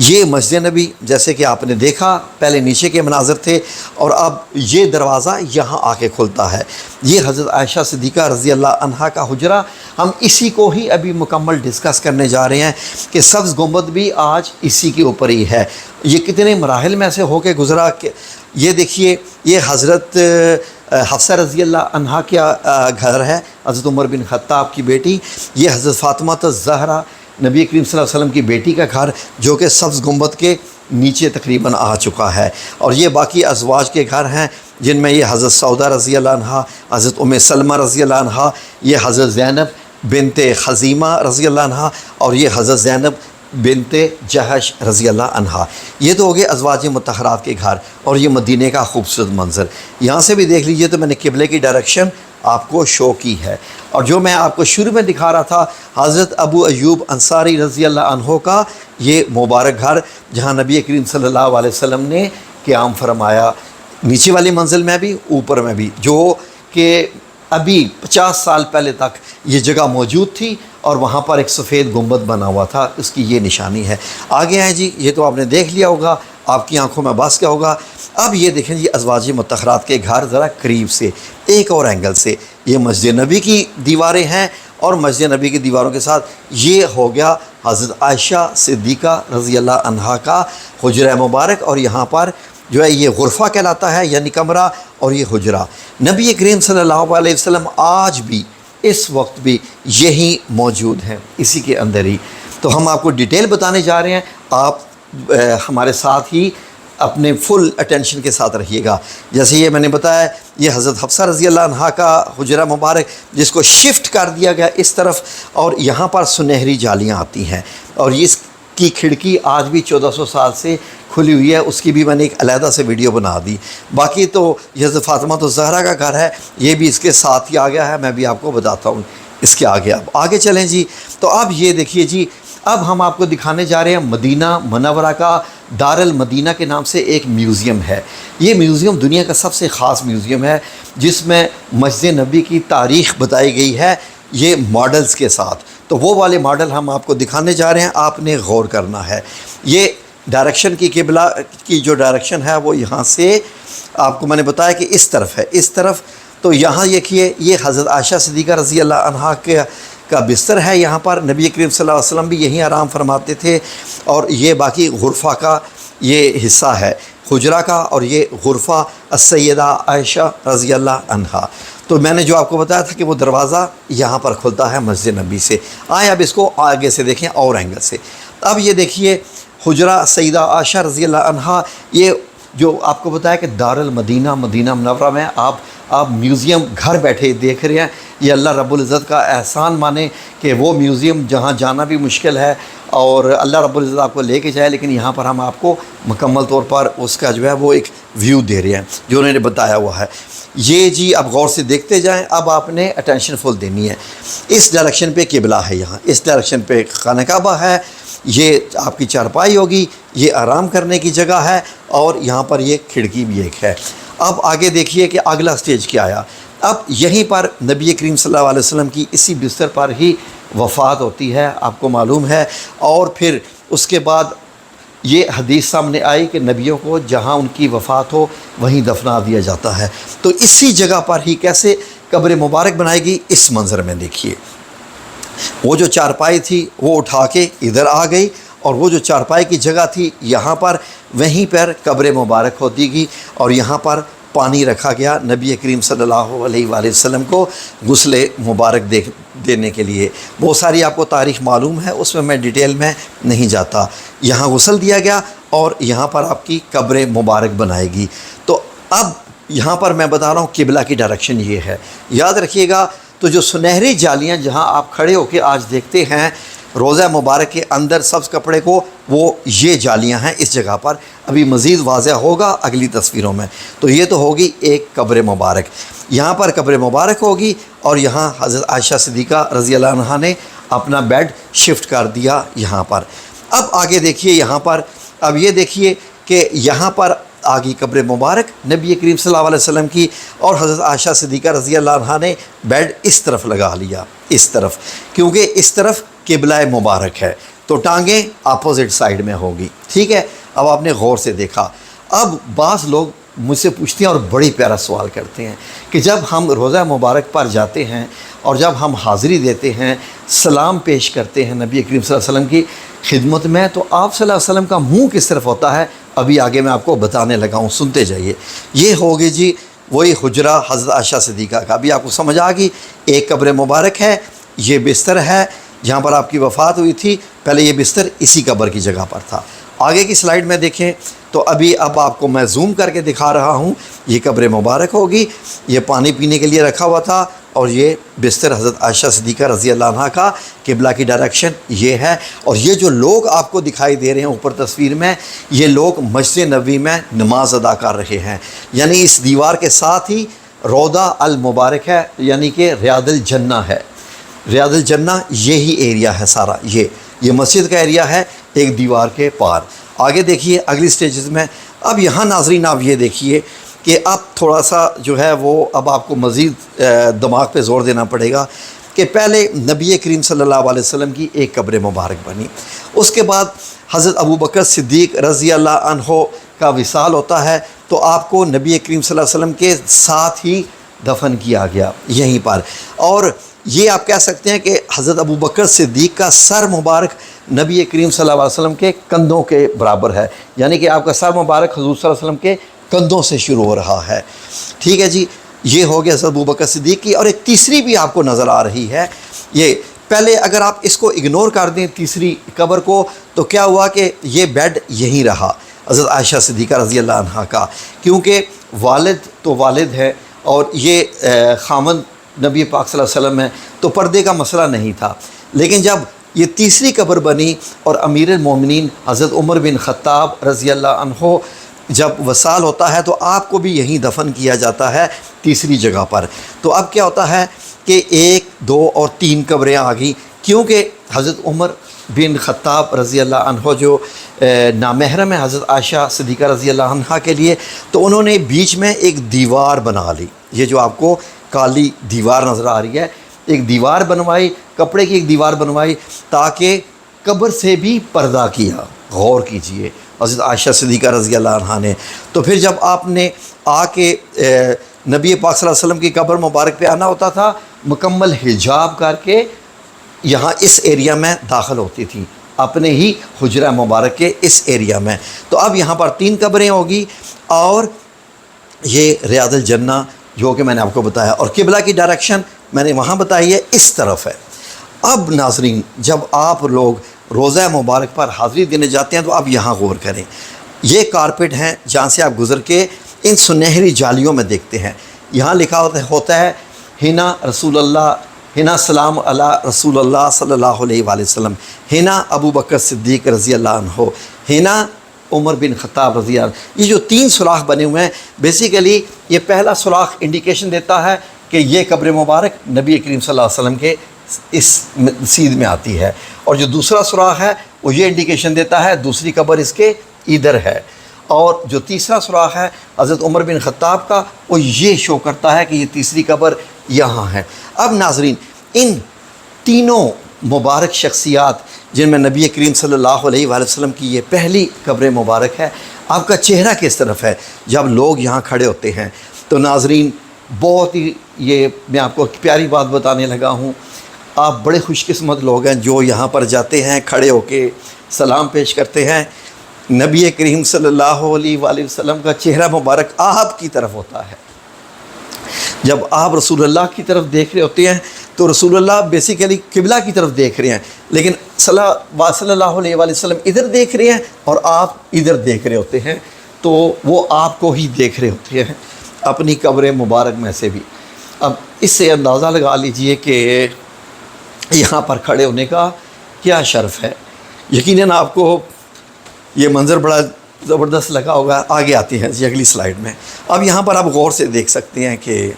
یہ مسجد نبی جیسے کہ آپ نے دیکھا پہلے نیچے کے مناظر تھے اور اب یہ دروازہ یہاں آ کے کھلتا ہے۔ یہ حضرت عائشہ صدیقہ رضی اللہ عنہا کا حجرہ، ہم اسی کو ہی ابھی مکمل ڈسکس کرنے جا رہے ہیں کہ سبز گنبد بھی آج اسی کے اوپر ہی ہے۔ یہ کتنے مراحل میں سے ہو کے گزرا کہ یہ دیکھیے، یہ حضرت حفصہ رضی اللہ عنہا کا گھر ہے، حضرت عمر بن خطاب کی بیٹی۔ یہ حضرت فاطمہ الزہرا نبی کریم صلی اللہ علیہ وسلم کی بیٹی کا گھر، جو کہ سبز گنبد کے نیچے تقریباً آ چکا ہے۔ اور یہ باقی ازواج کے گھر ہیں جن میں یہ حضرت سودہ رضی اللہ عنہا، حضرت ام سلمہ رضی اللہ عنہا، یہ حضرت زینب بنت خزیمہ رضی اللہ عنہا، اور یہ حضرت زینب بنت جہش رضی اللہ عنہا۔ یہ تو ہو گئے ازواج مطہرات کے گھر، اور یہ مدینہ کا خوبصورت منظر۔ یہاں سے بھی دیکھ لیجئے تو میں نے قبلے کی ڈائریکشن آپ کو شو کی ہے، اور جو میں آپ کو شروع میں دکھا رہا تھا حضرت ابو ایوب انصاری رضی اللہ عنہ کا یہ مبارک گھر، جہاں نبی کریم صلی اللہ علیہ وسلم نے قیام فرمایا، نیچے والی منزل میں بھی اوپر میں بھی، جو کہ ابھی 50 سال پہلے تک یہ جگہ موجود تھی، اور وہاں پر ایک سفید گنبد بنا ہوا تھا، اس کی یہ نشانی ہے۔ آگے ہیں جی، یہ تو آپ نے دیکھ لیا ہوگا، آپ کی آنکھوں میں بس کیا ہوگا۔ اب یہ دیکھیں جی ازواج مطہرات کے گھر ذرا قریب سے، ایک اور اینگل سے۔ یہ مسجد نبی کی دیواریں ہیں، اور مسجد نبی کی دیواروں کے ساتھ یہ ہو گیا حضرت عائشہ صدیقہ رضی اللہ عنہا کا حجرہ مبارک، اور یہاں پر جو ہے یہ غرفہ کہلاتا ہے، یعنی کمرہ، اور یہ حجرہ۔ نبی کریم صلی اللہ علیہ وسلم آج بھی اس وقت بھی یہی موجود ہیں، اسی کے اندر ہی۔ تو ہم آپ کو ڈیٹیل بتانے جا رہے ہیں، آپ ہمارے ساتھ ہی اپنے فل اٹینشن کے ساتھ رہیے گا۔ جیسے یہ میں نے بتایا، یہ حضرت حفصہ رضی اللہ عنہا کا حجرہ مبارک، جس کو شفٹ کر دیا گیا اس طرف، اور یہاں پر سنہری جالیاں آتی ہیں، اور اس کی کھڑکی آج بھی 1400 سال سے کھلی ہوئی ہے، اس کی بھی میں نے ایک علیحدہ سے ویڈیو بنا دی۔ باقی تو یہ حضرت فاطمہ الزہرا کا گھر ہے، یہ بھی اس کے ساتھ ہی آ گیا ہے، میں بھی آپ کو بتاتا ہوں اس کے آگے۔ اب آگے چلیں جی، تو اب یہ دیکھیے جی، اب ہم آپ کو دکھانے جا رہے ہیں مدینہ منورہ کا دار المدینہ کے نام سے ایک میوزیم ہے۔ یہ میوزیم دنیا کا سب سے خاص میوزیم ہے، جس میں مسجد نبی کی تاریخ بتائی گئی ہے، یہ ماڈلز کے ساتھ۔ تو وہ والے ماڈل ہم آپ کو دکھانے جا رہے ہیں، آپ نے غور کرنا ہے۔ یہ ڈائریکشن کی قبلہ کی جو ڈائریکشن ہے وہ یہاں سے آپ کو میں نے بتایا کہ اس طرف ہے، اس طرف۔ تو یہاں دیکھیے، یہ حضرت عائشہ صدیقہ رضی اللہ عنہا کا بستر ہے، یہاں پر نبی کریم صلی اللہ علیہ وسلم بھی یہیں آرام فرماتے تھے، اور یہ باقی غرفہ کا یہ حصہ ہے، حجرہ کا، اور یہ غرفہ السیدہ عائشہ رضی اللہ عنہا۔ تو میں نے جو آپ کو بتایا تھا کہ وہ دروازہ یہاں پر کھلتا ہے مسجد نبی سے۔ آئیں اب اس کو آگے سے دیکھیں اور اینگل سے۔ اب یہ دیکھیے حجرہ سیدہ عائشہ رضی اللہ عنہا، یہ جو آپ کو بتایا کہ دار المدینہ مدینہ منورہ میں آپ میوزیم گھر بیٹھے دیکھ رہے ہیں۔ یہ اللہ رب العزت کا احسان مانیں کہ وہ میوزیم جہاں جانا بھی مشکل ہے، اور اللہ رب العزت آپ کو لے کے جائے، لیکن یہاں پر ہم آپ کو مکمل طور پر اس کا جو ہے وہ ایک ویو دے رہے ہیں جو انہوں نے بتایا ہوا ہے۔ یہ جی اب غور سے دیکھتے جائیں، اب آپ نے اٹینشن فل دینی ہے۔ اس ڈائریکشن پہ قبلہ ہے، یہاں اس ڈائریکشن پہ خانہ کعبہ ہے، یہ آپ کی چارپائی ہوگی، یہ آرام کرنے کی جگہ ہے، اور یہاں پر یہ کھڑکی بھی ایک ہے۔ اب آگے دیکھیے کہ اگلا سٹیج کیا آیا۔ اب یہیں پر نبی کریم صلی اللہ علیہ وسلم کی اسی بستر پر ہی وفات ہوتی ہے، آپ کو معلوم ہے، اور پھر اس کے بعد یہ حدیث سامنے آئی کہ نبیوں کو جہاں ان کی وفات ہو وہیں دفنا دیا جاتا ہے۔ تو اسی جگہ پر ہی کیسے قبر مبارک بنائی گئی، اس منظر میں دیکھیے۔ وہ جو چارپائی تھی وہ اٹھا کے ادھر آ گئی، اور وہ جو چارپائی کی جگہ تھی یہاں پر، وہیں پر قبر مبارک ہوتی گئی، اور یہاں پر پانی رکھا گیا نبی کریم صلی اللہ علیہ وآلہ وسلم کو غسل مبارک دینے کے لیے۔ بہت ساری آپ کو تاریخ معلوم ہے، اس میں ڈیٹیل میں نہیں جاتا۔ یہاں غسل دیا گیا، اور یہاں پر آپ کی قبر مبارک بنائے گی۔ تو اب یہاں پر میں بتا رہا ہوں قبلہ کی ڈائریکشن یہ ہے، یاد رکھیے گا۔ تو جو سنہری جالیاں جہاں آپ کھڑے ہو کے آج دیکھتے ہیں روضہ مبارک کے اندر سبز کپڑے کو، وہ یہ جالیاں ہیں اس جگہ پر۔ ابھی مزید واضح ہوگا اگلی تصویروں میں۔ تو یہ تو ہوگی ایک قبر مبارک، یہاں پر قبر مبارک ہوگی، اور یہاں حضرت عائشہ صدیقہ رضی اللہ عنہا نے اپنا بیڈ شفٹ کر دیا یہاں پر۔ اب آگے دیکھیے یہاں پر، اب یہ دیکھیے کہ یہاں پر آگی قبر مبارک نبی کریم صلی اللہ علیہ وسلم کی، اور حضرت عائشہ صدیقہ رضی اللہ عنہا نے بیڈ اس طرف لگا لیا، اس طرف، کیونکہ اس طرف قبلہ مبارک ہے۔ تو ٹانگیں اپوزٹ سائڈ میں ہوگی، ٹھیک ہے۔ اب آپ نے غور سے دیکھا۔ اب بعض لوگ مجھ سے پوچھتے ہیں اور بڑی پیارا سوال کرتے ہیں کہ جب ہم روضہ مبارک پر جاتے ہیں اور جب ہم حاضری دیتے ہیں، سلام پیش کرتے ہیں نبی کریم صلی اللہ علیہ وسلم کی خدمت میں، تو آپ صلی اللہ علیہ وسلم کا منہ کس طرف ہوتا ہے؟ ابھی آگے میں آپ کو بتانے لگا ہوں، سنتے جائیے۔ یہ ہوگی جی وہی حجرہ حضرت عائشہ صدیقہ کا۔ ابھی آپ کو سمجھ آ گئی، ایک قبر مبارک ہے، یہ بستر ہے جہاں پر آپ کی وفات ہوئی تھی، پہلے یہ بستر اسی قبر کی جگہ پر تھا۔ آگے کی سلائیڈ میں دیکھیں تو اب آپ کو میں زوم کر کے دکھا رہا ہوں، یہ قبر مبارک ہوگی، یہ پانی پینے کے لیے رکھا ہوا تھا، اور یہ بستر حضرت عائشہ صدیقہ رضی اللہ عنہا کا، قبلہ کی ڈائریکشن یہ ہے۔ اور یہ جو لوگ آپ کو دکھائی دے رہے ہیں اوپر تصویر میں، یہ لوگ مسجد نبوی میں نماز ادا کر رہے ہیں، یعنی اس دیوار کے ساتھ ہی روضہ المبارک ہے، یعنی کہ ریاض الجنہ ہے۔ ریاض الجنہ یہی ایریا ہے سارا، یہ مسجد کا ایریا ہے ایک دیوار کے پار۔ آگے دیکھیے اگلی سٹیجز میں۔ اب یہاں ناظرین آپ یہ دیکھیے کہ اب تھوڑا سا جو ہے وہ اب آپ کو مزید دماغ پہ زور دینا پڑے گا کہ پہلے نبی کریم صلی اللہ علیہ وسلم کی ایک قبر مبارک بنی، اس کے بعد حضرت ابوبکر صدیق رضی اللہ عنہ کا وصال ہوتا ہے، تو آپ کو نبی کریم صلی اللہ علیہ وسلم کے ساتھ ہی دفن کیا گیا یہیں پر۔ اور یہ آپ کہہ سکتے ہیں کہ حضرت ابوبکر صدیق کا سر مبارک نبی کریم صلی اللہ علیہ وسلم کے کندھوں کے برابر ہے، یعنی کہ آپ کا سر مبارک حضور صلی اللہ علیہ وسلم کے کندھوں سے شروع ہو رہا ہے، ٹھیک ہے جی۔ یہ ہو گیا حضرت ابوبکر صدیق کی۔ اور ایک تیسری بھی آپ کو نظر آ رہی ہے، یہ پہلے اگر آپ اس کو اگنور کر دیں تیسری قبر کو، تو کیا ہوا کہ یہ بیڈ یہیں رہا حضرت عائشہ صدیقہ رضی اللہ عنہا کا، کیونکہ والد تو والد ہے اور یہ خامند نبی پاک صلی اللہ علیہ وسلم ہے، تو پردے کا مسئلہ نہیں تھا۔ لیکن جب یہ تیسری قبر بنی اور امیر المومنین حضرت عمر بن خطاب رضی اللہ عنہ جب وصال ہوتا ہے، تو آپ کو بھی یہیں دفن کیا جاتا ہے تیسری جگہ پر۔ تو اب کیا ہوتا ہے کہ 1، 2 اور 3 قبریں آ گئیں، کیونکہ حضرت عمر بن خطاب رضی اللہ عنہ جو نامحرم ہے حضرت عائشہ صدیقہ رضی اللہ عنہا کے لیے، تو انہوں نے بیچ میں ایک دیوار بنا لی۔ یہ جو آپ کو کالی دیوار نظر آ رہی ہے، ایک دیوار بنوائی، کپڑے کی ایک دیوار بنوائی، تاکہ قبر سے بھی پردہ کیا۔ غور کیجئے حضرت عائشہ صدیقہ رضی اللہ عنہا نے۔ تو پھر جب آپ نے آ کے نبی پاک صلی اللہ علیہ وسلم کی قبر مبارک پہ آنا ہوتا تھا، مکمل حجاب کر کے یہاں اس ایریا میں داخل ہوتی تھی، اپنے ہی حجرہ مبارک کے اس ایریا میں۔ تو اب یہاں پر 3 قبریں ہوگی، اور یہ ریاض الجنہ جو کہ میں نے آپ کو بتایا، اور قبلہ کی ڈائریکشن میں نے وہاں بتائی ہے، اس طرف ہے۔ اب ناظرین جب آپ لوگ روضہ مبارک پر حاضری دینے جاتے ہیں، تو آپ یہاں غور کریں، یہ کارپٹ ہیں جہاں سے آپ گزر کے ان سنہری جالیوں میں دیکھتے ہیں، یہاں لکھا ہوتا ہے ہنا رسول اللہ، ہنا سلام علی رسول اللہ صلی اللہ علیہ وآلہ وسلم، ہنا ابو بکر صدیق رضی اللہ عنہ، ہنا عمر بن خطاب رضی اللہ عنہ۔ یہ جو 3 سوراخ بنے ہوئے ہیں، بیسیکلی یہ پہلا سوراخ انڈیکیشن دیتا ہے کہ یہ قبر مبارک نبی کریم صلی اللہ علیہ وسلم کے اس سیدھ میں آتی ہے، اور جو دوسرا سوراخ ہے وہ یہ انڈیکیشن دیتا ہے دوسری قبر اس کے ادھر ہے، اور جو تیسرا سوراخ ہے حضرت عمر بن خطاب کا، وہ یہ شو کرتا ہے کہ یہ تیسری قبر یہاں ہے۔ اب ناظرین ان تینوں مبارک شخصیات جن میں نبی کریم صلی اللہ علیہ وآلہ وسلم کی یہ پہلی قبر مبارک ہے، آپ کا چہرہ کس طرف ہے جب لوگ یہاں کھڑے ہوتے ہیں؟ تو ناظرین بہت ہی یہ میں آپ کو ایک پیاری بات بتانے لگا ہوں، آپ بڑے خوش قسمت لوگ ہیں جو یہاں پر جاتے ہیں، کھڑے ہو کے سلام پیش کرتے ہیں۔ نبی کریم صلی اللہ علیہ وآلہ وسلم کا چہرہ مبارک آپ کی طرف ہوتا ہے۔ جب آپ رسول اللہ کی طرف دیکھ رہے ہوتے ہیں تو رسول اللہ بیسیکلی قبلہ کی طرف دیکھ رہے ہیں، لیکن صلی اللہ علیہ وآلہ وسلم ادھر دیکھ رہے ہیں اور آپ ادھر دیکھ رہے ہوتے ہیں، تو وہ آپ کو ہی دیکھ رہے ہوتے ہیں اپنی قبر مبارک میں سے بھی۔ اب اس سے اندازہ لگا لیجئے کہ یہاں پر کھڑے ہونے کا کیا شرف ہے۔ یقیناً آپ کو یہ منظر بڑا زبردست لگا ہوگا۔ آگے آتے ہیں جی اگلی سلائیڈ میں۔ اب یہاں پر آپ غور سے دیکھ سکتے ہیں کہ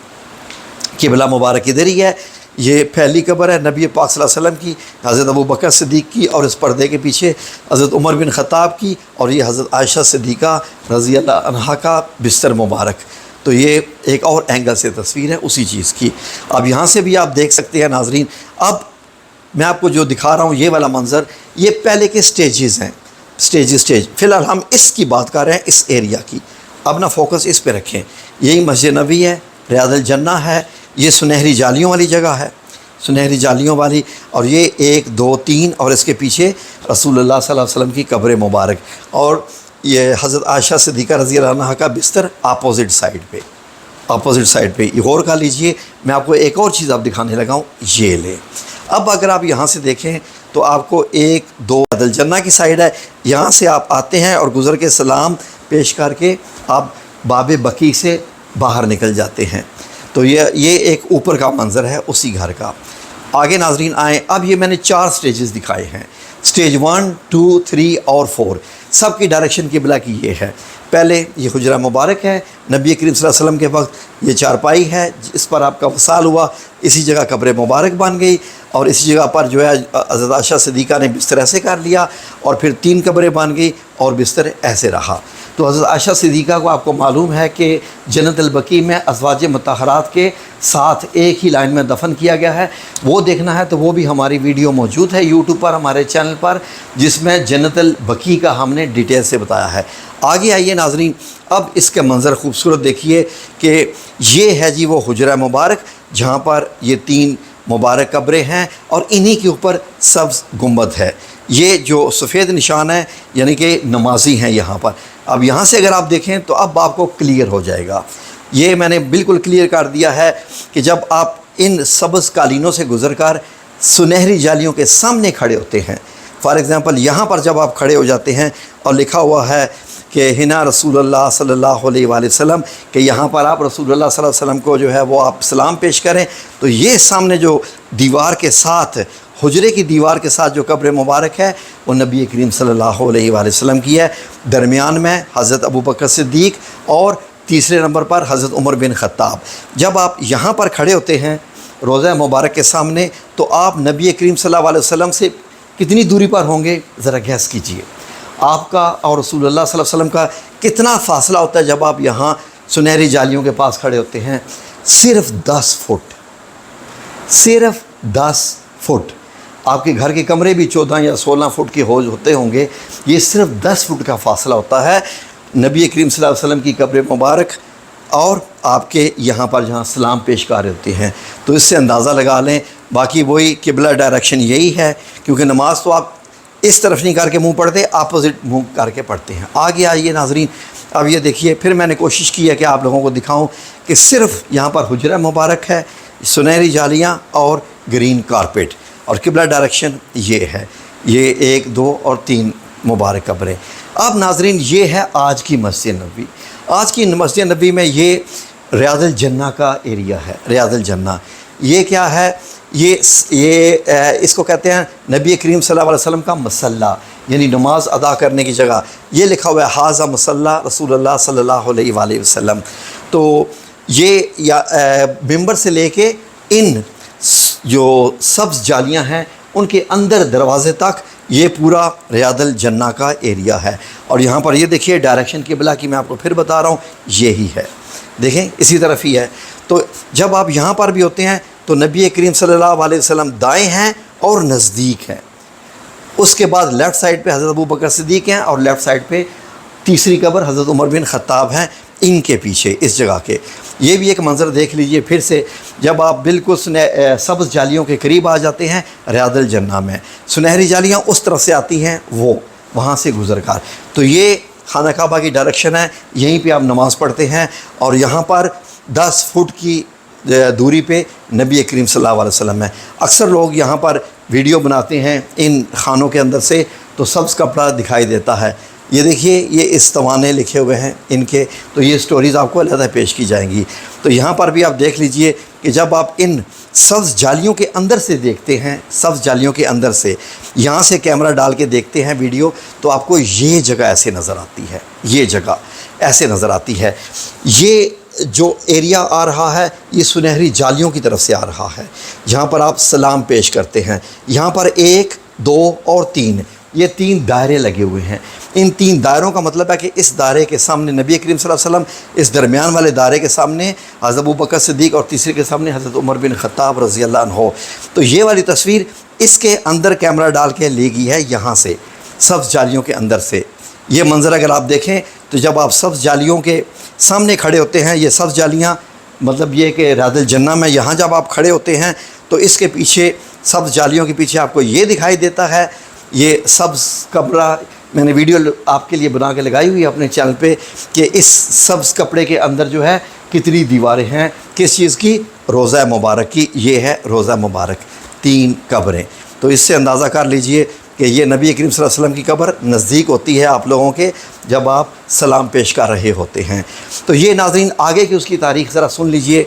قبلہ مبارک ادھر ہی ہے، یہ پہلی قبر ہے نبی پاک صلی اللہ علیہ وسلم کی، حضرت ابوبکر صدیق کی، اور اس پردے کے پیچھے حضرت عمر بن خطاب کی، اور یہ حضرت عائشہ صدیقہ رضی اللہ عنہا کا بستر مبارک۔ تو یہ ایک اور اینگل سے تصویر ہے اسی چیز کی۔ اب یہاں سے بھی آپ دیکھ سکتے ہیں ناظرین۔ اب میں آپ کو جو دکھا رہا ہوں یہ والا منظر، یہ پہلے کے سٹیجز ہیں، سٹیج فی الحال ہم اس کی بات کر رہے ہیں، اس ایریا کی، اپنا فوکس اس پہ رکھیں۔ یہی مسجد نبوی ہے، ریاض الجنہ ہے، یہ سنہری جالیوں والی جگہ ہے، سنہری جالیوں والی، اور یہ 1 2 3 اور اس کے پیچھے رسول اللہ صلی اللہ علیہ وسلم کی قبر مبارک، اور یہ حضرت عائشہ صدیقہ رضی اللہ عنہا کا بستر اپوزٹ سائڈ پہ۔ غور کر لیجئے، میں آپ کو ایک اور چیز آپ دکھانے لگا ہوں، یہ لیں۔ اب اگر آپ یہاں سے دیکھیں تو آپ کو 1 2 ریاض الجنہ کی سائڈ ہے، یہاں سے آپ آتے ہیں اور گزر کے سلام پیش کر کے آپ باب بقیع سے باہر نکل جاتے ہیں۔ تو یہ ایک اوپر کا منظر ہے اسی گھر کا۔ آگے ناظرین آئیں، اب یہ میں نے 4 سٹیجز دکھائے ہیں، سٹیج 1 2 3 اور 4، سب کی ڈائریکشن قبلہ کی یہ ہے۔ پہلے یہ حجرہ مبارک ہے، نبی کریم صلی اللہ علیہ وسلم کے وقت یہ چارپائی ہے، اس پر آپ کا وصال ہوا، اسی جگہ قبر مبارک بن گئی، اور اسی جگہ پر جو ہے حضرت عائشہ صدیقہ نے بستر ایسے کر لیا، اور پھر 3 قبریں بن گئی اور بستر ایسے رہا۔ تو حضرت عائشہ صدیقہ کو آپ کو معلوم ہے کہ جنت البقیع میں ازواج مطہرات کے ساتھ ایک ہی لائن میں دفن کیا گیا ہے۔ وہ دیکھنا ہے تو وہ بھی ہماری ویڈیو موجود ہے یوٹیوب پر، ہمارے چینل پر، جس میں جنت البقیع کا ہم نے ڈیٹیل سے بتایا ہے۔ آگے آئیے ناظرین، اب اس کے منظر خوبصورت دیکھیے کہ یہ ہے جی وہ حجرہ مبارک، جہاں پر یہ 3 مبارک قبریں ہیں اور انہی کے اوپر سبز گنبد ہے۔ یہ جو سفید نشان ہے یعنی کہ نمازی ہیں یہاں پر۔ اب یہاں سے اگر آپ دیکھیں تو اب آپ کو کلیئر ہو جائے گا، یہ میں نے بالکل کلیئر کر دیا ہے کہ جب آپ ان سبز قالینوں سے گزر کر سنہری جالیوں کے سامنے کھڑے ہوتے ہیں، فار ایگزامپل یہاں پر جب آپ کھڑے ہو جاتے ہیں اور لکھا ہوا ہے کہ ہنا رسول اللہ صلی اللہ علیہ وآلہ وسلم، کہ یہاں پر آپ رسول اللہ صلی اللہ علیہ وسلم کو جو ہے وہ آپ سلام پیش کریں، تو یہ سامنے جو دیوار کے ساتھ، حجرے کی دیوار کے ساتھ جو قبر مبارک ہے وہ نبی کریم صلی اللہ علیہ وآلہ وسلم کی ہے۔ درمیان میں حضرت ابوبکر صدیق اور تیسرے نمبر پر حضرت عمر بن خطاب۔ جب آپ یہاں پر کھڑے ہوتے ہیں روضہ مبارک کے سامنے، تو آپ نبی کریم صلی اللہ علیہ وسلم سے کتنی دوری پر ہوں گے؟ ذرا گیس کیجئے، آپ کا اور رسول اللہ صلی اللہ علیہ وسلم کا کتنا فاصلہ ہوتا ہے جب آپ یہاں سنہری جالیوں کے پاس کھڑے ہوتے ہیں؟ صرف 10 فٹ، صرف 10 فٹ۔ آپ کے گھر کے کمرے بھی 14 یا 16 فٹ کے ہوتے ہوں گے، یہ صرف 10 فٹ کا فاصلہ ہوتا ہے نبی کریم صلی اللہ علیہ وسلم کی قبر مبارک اور آپ کے یہاں پر جہاں سلام پیش کر رہے ہوتے ہیں۔ تو اس سے اندازہ لگا لیں، باقی وہی قبلہ ڈائریکشن یہی ہے، کیونکہ نماز تو آپ اس طرف نہیں کر کے منہ پڑھتے، اپوزٹ منہ کر کے پڑھتے ہیں۔ آگے آئیے ناظرین، اب یہ دیکھیے، پھر میں نے کوشش کی ہے کہ آپ لوگوں کو دکھاؤں کہ صرف یہاں پر حجرہ مبارک ہے، سنہری جالیاں اور گرین کارپیٹ، اور قبلہ ڈائریکشن یہ ہے، یہ 1 2 اور 3 مبارک قبریں۔ اب ناظرین یہ ہے آج کی مسجد نبوی۔ آج کی مسجد نبوی میں یہ ریاض الجنہ کا ایریا ہے۔ ریاض الجنہ یہ کیا ہے؟ یہ اس کو کہتے ہیں نبی کریم صلی اللہ علیہ وسلم کا مصلی، یعنی نماز ادا کرنے کی جگہ۔ یہ لکھا ہوا ہے ھذا مصلی رسول اللہ صلی اللہ علیہ وآلہ وسلم۔ تو یہ ممبر سے لے کے ان جو سبز جالیاں ہیں ان کے اندر دروازے تک یہ پورا ریاض الجنہ کا ایریا ہے۔ اور یہاں پر یہ دیکھیے ڈائریکشن قبلہ کی میں آپ کو پھر بتا رہا ہوں، یہی ہے، دیکھیں اسی طرف ہی ہے۔ تو جب آپ یہاں پر بھی ہوتے ہیں تو نبی کریم صلی اللہ علیہ وسلم دائیں ہیں اور نزدیک ہیں۔ اس کے بعد لیفٹ سائڈ پہ حضرت ابوبکر صدیق ہیں، اور لیفٹ سائڈ پہ تیسری قبر حضرت عمر بن خطاب ہیں، ان کے پیچھے اس جگہ کے۔ یہ بھی ایک منظر دیکھ لیجئے پھر سے، جب آپ بالکل سبز جالیوں کے قریب آ جاتے ہیں ریاض الجنہ میں، سنہری جالیاں اس طرف سے آتی ہیں، وہ وہاں سے گزر کر، تو یہ خانہ کعبہ کی ڈائریکشن ہے، یہیں پہ آپ نماز پڑھتے ہیں، اور یہاں پر 10 فٹ کی دوری پہ نبی کریم صلی اللہ علیہ وسلم ہے۔ اکثر لوگ یہاں پر ویڈیو بناتے ہیں ان خانوں کے اندر سے، تو سبز کپڑا دکھائی دیتا ہے۔ یہ دیکھیے، یہ استوانے لکھے ہوئے ہیں ان کے، تو یہ سٹوریز آپ کو علیحدہ پیش کی جائیں گی۔ تو یہاں پر بھی آپ دیکھ لیجئے کہ جب آپ ان سبز جالیوں کے اندر سے دیکھتے ہیں، سبز جالیوں کے اندر سے یہاں سے کیمرہ ڈال کے دیکھتے ہیں ویڈیو، تو آپ کو یہ جگہ ایسے نظر آتی ہے، یہ جگہ ایسے نظر آتی ہے۔ یہ جو ایریا آ رہا ہے یہ سنہری جالیوں کی طرف سے آ رہا ہے، جہاں پر آپ سلام پیش کرتے ہیں۔ یہاں پر 1 2 اور 3، یہ 3 دائرے لگے ہوئے ہیں۔ ان 3 دائروں کا مطلب ہے کہ اس دائرے کے سامنے نبی کریم صلی اللہ علیہ وسلم، اس درمیان والے دائرے کے سامنے حضرت ابوبکر صدیق، اور تیسرے کے سامنے حضرت عمر بن خطاب رضی اللہ عنہ۔ تو یہ والی تصویر اس کے اندر کیمرہ ڈال کے لے گئی ہے یہاں سے سبز جالیوں کے اندر سے۔ یہ منظر اگر آپ دیکھیں تو جب آپ سبز جالیوں کے سامنے کھڑے ہوتے ہیں، یہ سبز جالیاں مطلب یہ کہ ریاض الجنہ میں یہاں جب آپ کھڑے ہوتے ہیں تو اس کے پیچھے سبز جالیوں کے پیچھے آپ کو یہ دکھائی دیتا ہے، یہ سبز کمرہ۔ میں نے ویڈیو آپ کے لیے بنا کے لگائی ہوئی ہے اپنے چینل پہ کہ اس سبز کپڑے کے اندر جو ہے کتنی دیواریں ہیں، کس چیز کی؟ روضہ مبارک کی۔ یہ ہے روضہ مبارک، 3 قبریں۔ تو اس سے اندازہ کر لیجئے کہ یہ نبی کریم صلی اللہ علیہ وسلم کی قبر نزدیک ہوتی ہے آپ لوگوں کے جب آپ سلام پیش کر رہے ہوتے ہیں۔ تو یہ ناظرین آگے کی اس کی تاریخ ذرا سن لیجئے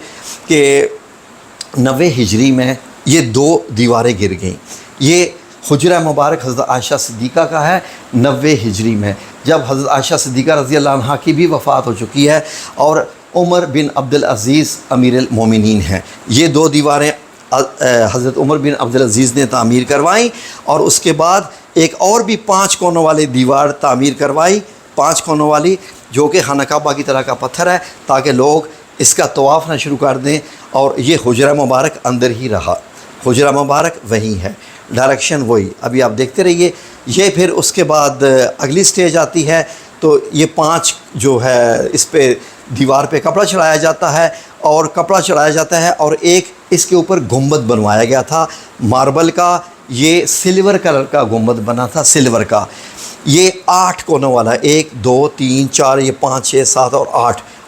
کہ 90 ہجری میں یہ 2 دیواریں گر گئیں۔ یہ حجرہ مبارک حضرت عائشہ صدیقہ کا ہے 90 ہجری میں، جب حضرت عائشہ صدیقہ رضی اللہ عنہا کی بھی وفات ہو چکی ہے اور عمر بن عبدالعزیز امیر المومنین ہیں۔ یہ 2 دیواریں حضرت عمر بن عبدالعزیز نے تعمیر کروائیں، اور اس کے بعد ایک اور بھی 5 کونوں والی دیوار تعمیر کروائی، 5 کونوں والی، جو کہ خانہ کعبہ کی طرح کا پتھر ہے، تاکہ لوگ اس کا طواف نہ شروع کر دیں۔ اور یہ حجرہ مبارک اندر ہی رہا، حجرہ مبارک وہیں ہے، ڈائریکشن وہی۔ ابھی آپ دیکھتے رہیے۔ یہ پھر اس کے بعد اگلی سٹیج آتی ہے، تو یہ 5 جو ہے اس پہ دیوار پہ کپڑا چڑھایا جاتا ہے، اور کپڑا چڑھایا جاتا ہے، اور ایک اس کے اوپر گنبد بنوایا گیا تھا ماربل کا۔ یہ سلور کلر کا گنبد بنا تھا، سلور کا۔ یہ 8 کونوں والا، 1 2 3 4، یہ 5 6 7 اور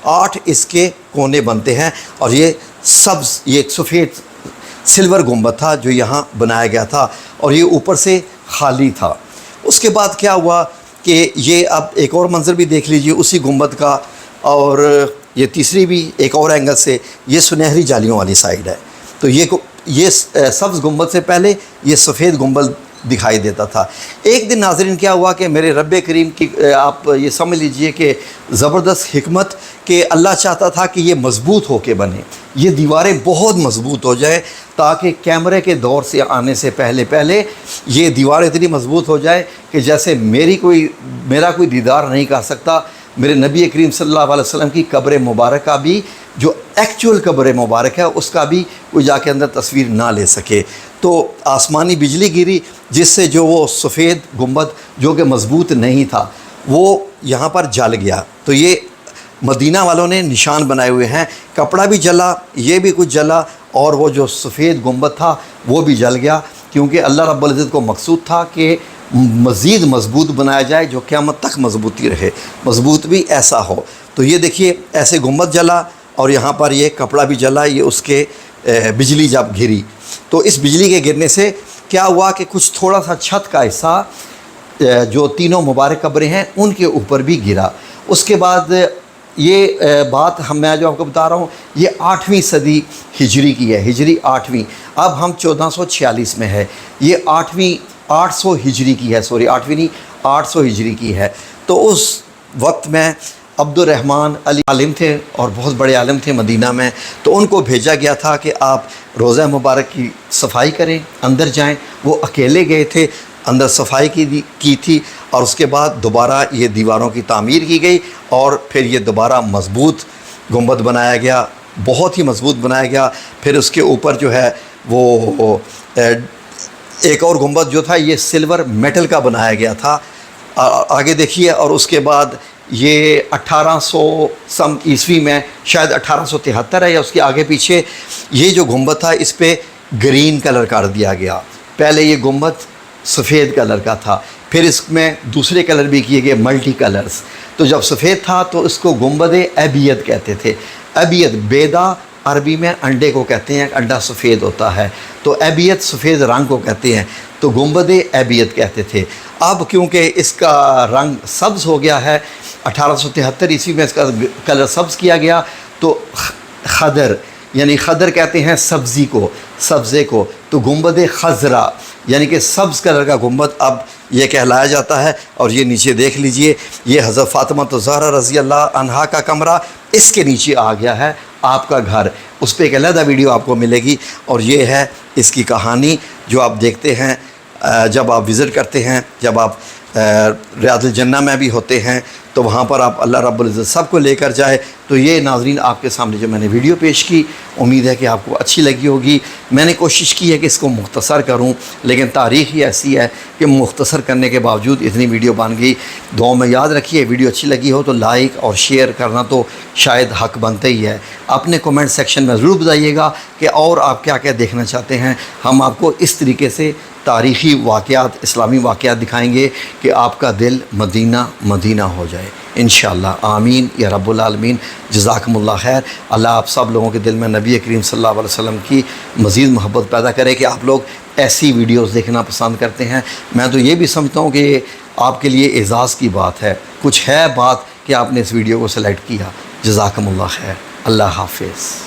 8 اس کے کونے بنتے ہیں، اور یہ سبز، یہ ایک سفید سلور گنبد تھا جو یہاں بنایا گیا تھا، اور یہ اوپر سے خالی تھا۔ اس کے بعد کیا ہوا کہ یہ اب ایک اور منظر بھی دیکھ لیجئے اسی گنبد کا، اور یہ تیسری بھی ایک اور اینگل سے، یہ سنہری جالیوں والی سائیڈ ہے۔ تو یہ سبز گنبد سے پہلے یہ سفید گنبد دکھائی دیتا تھا۔ ایک دن ناظرین کیا ہوا کہ میرے رب کریم کی آپ یہ سمجھ لیجئے کہ زبردست حکمت، کہ اللہ چاہتا تھا کہ یہ مضبوط ہو کے بنے، یہ دیواریں بہت مضبوط ہو جائے، تاکہ کیمرے کے دور سے آنے سے پہلے یہ دیواریں اتنی مضبوط ہو جائے کہ جیسے میرا کوئی دیدار نہیں کر سکتا، میرے نبی کریم صلی اللہ علیہ وسلم کی قبر مبارک کا بھی، جو ایکچول قبر مبارک ہے، اس کا بھی کوئی جا کے اندر تصویر نہ لے سکے۔ تو آسمانی بجلی گری، جس سے جو وہ سفید گنبد جو کہ مضبوط نہیں تھا وہ یہاں پر جل گیا۔ تو یہ مدینہ والوں نے نشان بنائے ہوئے ہیں، کپڑا بھی جلا، یہ بھی کچھ جلا، اور وہ جو سفید گنبد تھا وہ بھی جل گیا، کیونکہ اللہ رب العزت کو مقصود تھا کہ مزید مضبوط بنایا جائے، جو قیامت تک مضبوطی رہے، مضبوط بھی ایسا ہو۔ تو یہ دیکھیے ایسے گنبد جلا، اور یہاں پر یہ کپڑا بھی جلا، یہ اس کے بجلی جب گری، تو اس بجلی کے گرنے سے کیا ہوا کہ کچھ تھوڑا سا چھت کا حصہ جو تینوں مبارک قبریں ہیں ان کے اوپر بھی گرا۔ اس کے بعد یہ بات میں جو آپ کو بتا رہا ہوں، یہ 8ویں صدی ہجری کی ہے، ہجری 8ویں۔ اب ہم 1446 میں ہے، یہ 800 ہجری کی ہے، سوری 8ویں نہیں، 800 ہجری کی ہے۔ تو اس وقت میں عبد الرحمن علی عالم تھے، اور بہت بڑے عالم تھے مدینہ میں، تو ان کو بھیجا گیا تھا کہ آپ روضہ مبارک کی صفائی کریں، اندر جائیں۔ وہ اکیلے گئے تھے، اندر صفائی کی تھی، اور اس کے بعد دوبارہ یہ دیواروں کی تعمیر کی گئی، اور پھر یہ دوبارہ مضبوط گنبد بنایا گیا، بہت ہی مضبوط بنایا گیا۔ پھر اس کے اوپر جو ہے وہ ایک اور گنبد جو تھا یہ سلور میٹل کا بنایا گیا تھا، آگے دیکھیے۔ اور اس کے بعد یہ 1800 عیسوی میں، شاید 1873 ہے یا اس کے آگے پیچھے، یہ جو گنبد تھا اس پہ گرین کلر کر دیا گیا۔ پہلے یہ گنبد سفید کلر کا تھا، پھر اس میں دوسرے کلر بھی کیے گئے، ملٹی کلرز۔ تو جب سفید تھا تو اس کو گنبد ابیض کہتے تھے۔ ابیض، بیدا عربی میں انڈے کو کہتے ہیں، انڈا سفید ہوتا ہے، تو ابیض سفید رنگ کو کہتے ہیں، تو گنبد ابیض کہتے تھے۔ اب کیونکہ اس کا رنگ سبز ہو گیا ہے، 1873 عیسوی میں اس کا کلر سبز کیا گیا، تو خضر، یعنی خضر کہتے ہیں سبزی کو، سبزے کو، تو گنبد خضرا یعنی کہ سبز کلر کا گنبد اب یہ کہلایا جاتا ہے۔ اور یہ نیچے دیکھ لیجئے، یہ حضرت فاطمہ الزہرا رضی اللہ عنہا کا کمرہ، اس کے نیچے آ گیا ہے آپ کا گھر، اس پہ ایک علیحدہ ویڈیو آپ کو ملے گی، اور یہ ہے اس کی کہانی جو آپ دیکھتے ہیں جب آپ وزٹ کرتے ہیں، جب آپ ریاض الجنہ میں بھی ہوتے ہیں، تو وہاں پر آپ اللہ رب العزت سب کو لے کر جائے۔ تو یہ ناظرین آپ کے سامنے جو میں نے ویڈیو پیش کی، امید ہے کہ آپ کو اچھی لگی ہوگی۔ میں نے کوشش کی ہے کہ اس کو مختصر کروں، لیکن تاریخ ہی ایسی ہے کہ مختصر کرنے کے باوجود اتنی ویڈیو بن گئی۔ دعاؤں میں یاد رکھیے، ویڈیو اچھی لگی ہو تو لائک اور شیئر کرنا تو شاید حق بنتا ہی ہے۔ اپنے کومنٹ سیکشن میں ضرور بتائیے گا کہ اور آپ کیا کیا دیکھنا چاہتے ہیں۔ ہم آپ کو اس طریقے سے تاریخی واقعات، اسلامی واقعات دکھائیں گے کہ آپ کا دل مدینہ مدینہ ہو جائے انشاءاللہ۔ آمین یا رب العالمین۔ جزاکم اللہ خیر۔ اللہ آپ سب لوگوں کے دل میں نبی کریم صلی اللہ علیہ وسلم کی مزید محبت پیدا کرے کہ آپ لوگ ایسی ویڈیوز دیکھنا پسند کرتے ہیں۔ میں تو یہ بھی سمجھتا ہوں کہ یہ آپ کے لیے اعزاز کی بات ہے، کچھ ہے بات کہ آپ نے اس ویڈیو کو سلیکٹ کیا۔ جزاکم اللہ خیر۔ اللہ حافظ۔